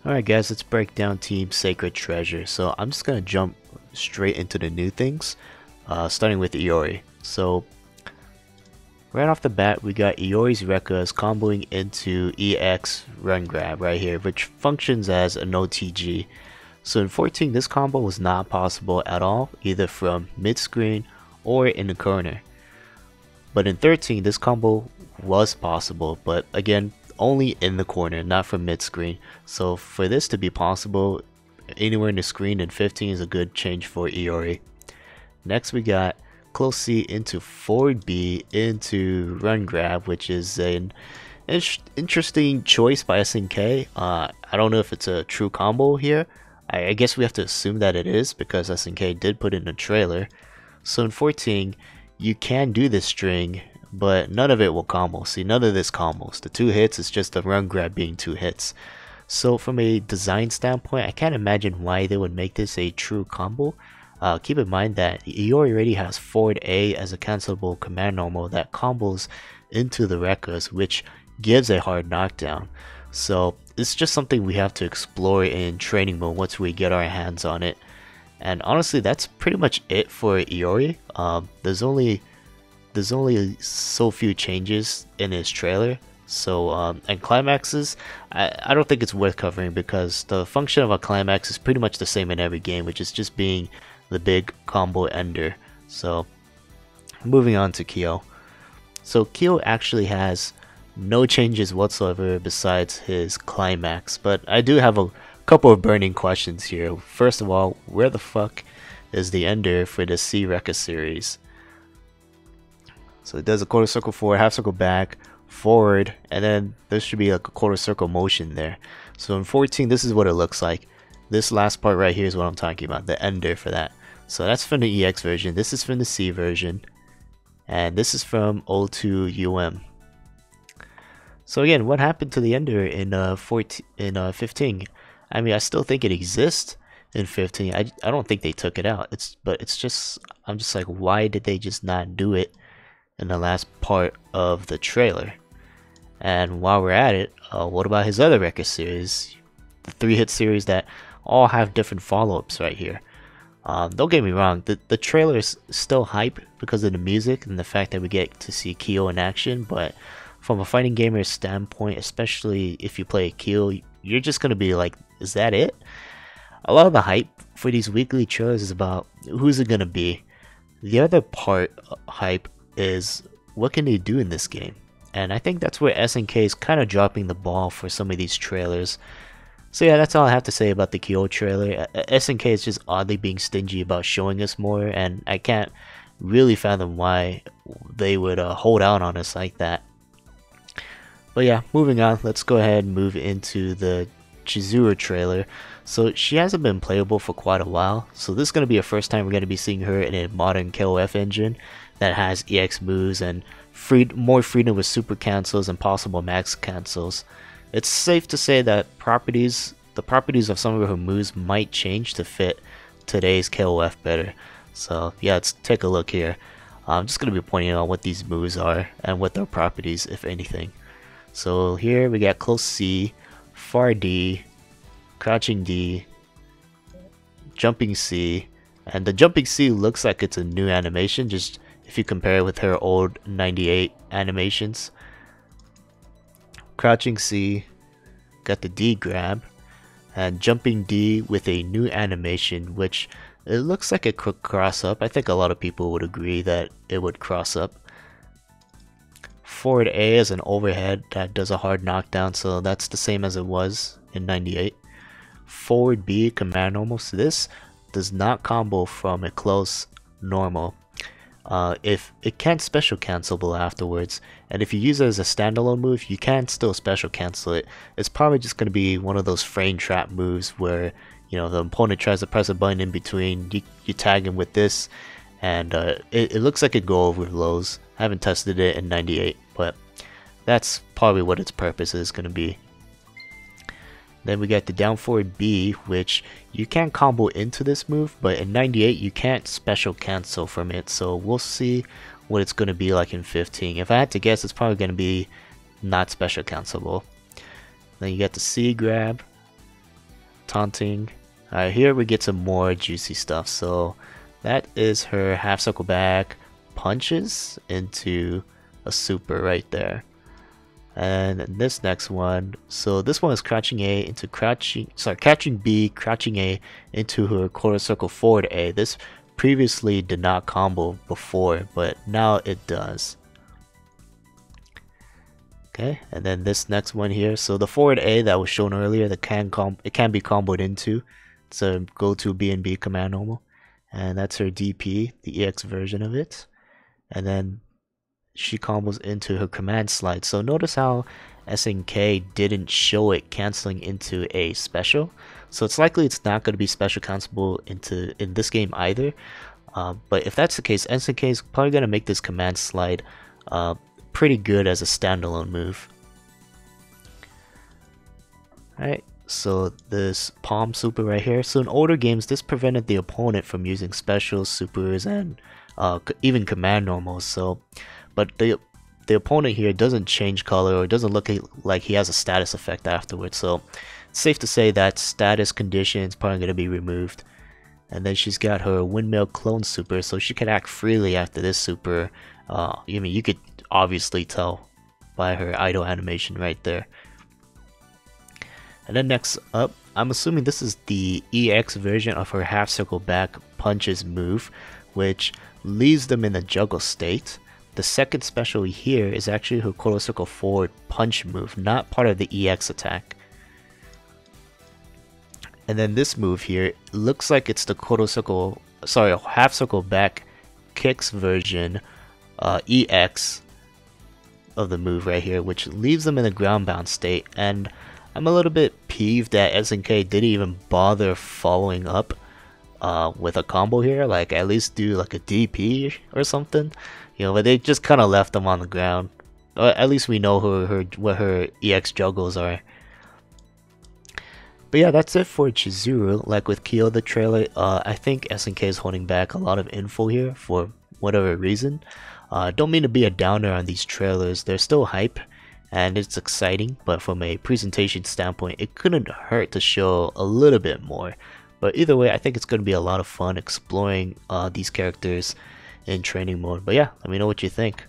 Alright guys, let's break down Team Sacred Treasure. So I'm just gonna jump straight into the new things, starting with Iori. So right off the bat, we got Iori's Rekkas comboing into EX Run Grab right here, which functions as an OTG. So in 14, this combo was not possible at all, either from mid-screen or in the corner. But in 13, this combo was possible, but again, only in the corner, not from mid-screen. So for this to be possible anywhere in the screen in 15 is a good change for Iori. Next we got close C into forward B into run grab, which is an interesting choice by SNK. I don't know if it's a true combo here. I guess we have to assume that it is because SNK did put it in a trailer. So in 14, you can do this string, but none of it will combo. See, none of this combos. The 2 hits is just the run grab being 2 hits. So from a design standpoint, I can't imagine why they would make this a true combo. Keep in mind that Iori already has forward A as a cancelable command normal that combos into the Rekkas, which gives a hard knockdown. So it's just something we have to explore in training mode once we get our hands on it. And honestly, that's pretty much it for Iori. There's only so few changes in his trailer. So and climaxes, I don't think it's worth covering because the function of a climax is pretty much the same in every game, which is just being the big combo ender. So moving on to Kyo. So Kyo actually has no changes whatsoever besides his climax, but I do have a couple of burning questions here. First of all, where the fuck is the ender for the C Rekka series? So it does a quarter circle forward, half circle back, forward, and then there should be like a quarter circle motion there. So in 14, this is what it looks like. This last part right here is what I'm talking about, the ender for that. So that's from the EX version, this is from the C version, and this is from O2 So again, what happened to the ender in 15? I mean, I still think it exists in 15. I don't think they took it out. I'm just like, why did they just not do it in the last part of the trailer? And while we're at it, what about his other Rekka series, the 3-hit series that all have different follow-ups right here? Don't get me wrong, the trailer is still hype because of the music and the fact that we get to see Kyo in action, but from a fighting gamer standpoint, especially if you play Kyo, you're just gonna be like, is that it? A lot of the hype for these weekly trailers is about who's it gonna be. The other part hype is what can they do in this game, and I think that's where SNK is kind of dropping the ball for some of these trailers. So yeah, that's all I have to say about the Kyo trailer. SNK is just oddly being stingy about showing us more, and I can't really fathom why they would hold out on us like that. But yeah, moving on, let's go ahead and move into the Chizuru trailer. So she hasn't been playable for quite a while, so this is going to be the first time we're going to be seeing her in a modern KoF engine that has EX moves and more freedom with super cancels and possible max cancels. It's safe to say that the properties of some of her moves might change to fit today's KoF better. So yeah, let's take a look here. I'm just going to be pointing out what these moves are and what their properties, if anything. So here we got close C, far D, crouching D, jumping C, and the jumping C looks like it's a new animation just if you compare it with her old 98 animations. Crouching C, got the D grab, and jumping D with a new animation which it looks like it could cross up. I think a lot of people would agree that it would cross up. Forward A is an overhead that does a hard knockdown, so that's the same as it was in 98. Forward B command normal, so this does not combo from a close normal. If it can't special cancelable afterwards, and if you use it as a standalone move, you can still special cancel it. It's probably just going to be one of those frame trap moves where, you know, the opponent tries to press a button in between, you tag him with this, and it looks like it go over lows. I haven't tested it in 98, but that's probably what its purpose is going to be. Then we got the down forward B, which you can combo into this move, but in 98 you can't special cancel from it, so we'll see what it's going to be like in 15. If I had to guess, it's probably going to be not special cancelable. Then you got the C grab, taunting. Alright, here we get some more juicy stuff. So that is her half circle back punches into a super right there. And this next one, so this one is crouching A into catching B, crouching A into her quarter circle forward A. This previously did not combo before, but now it does. Okay, and then this next one here, so the forward A that was shown earlier, that it can be comboed into. It's a go-to B and B command normal, and that's her DP, the EX version of it. And then she combos into her command slide. So notice how SNK didn't show it canceling into a special. So it's likely it's not going to be special cancelable in this game either. But if that's the case, SNK is probably going to make this command slide pretty good as a standalone move. Alright, so this palm super right here. So in older games, this prevented the opponent from using specials, supers, and even command normals. So, but the opponent here doesn't change color or doesn't look like he has a status effect afterwards. So it's safe to say that status condition is probably going to be removed. And then she's got her windmill clone super, so she can act freely after this super. I mean, you could obviously tell by her idle animation right there. And then next up, I'm assuming this is the EX version of her half circle back punches move, which leaves them in a juggle state. The second special here is actually her quarter circle forward punch move, not part of the EX attack. And then this move here looks like it's the half circle back kicks version, EX of the move right here, which leaves them in a ground bound state. And I'm a little bit peeved that SNK didn't even bother following up with a combo here, like at least do like a DP or something, you know, but they just kind of left them on the ground. At least we know what her EX juggles are. But yeah, that's it for Chizuru. Like with Kyo the trailer, I think SNK is holding back a lot of info here for whatever reason. Don't mean to be a downer on these trailers, they're still hype and it's exciting, but from a presentation standpoint, it couldn't hurt to show a little bit more. But either way, I think it's going to be a lot of fun exploring these characters in training mode. But yeah, let me know what you think.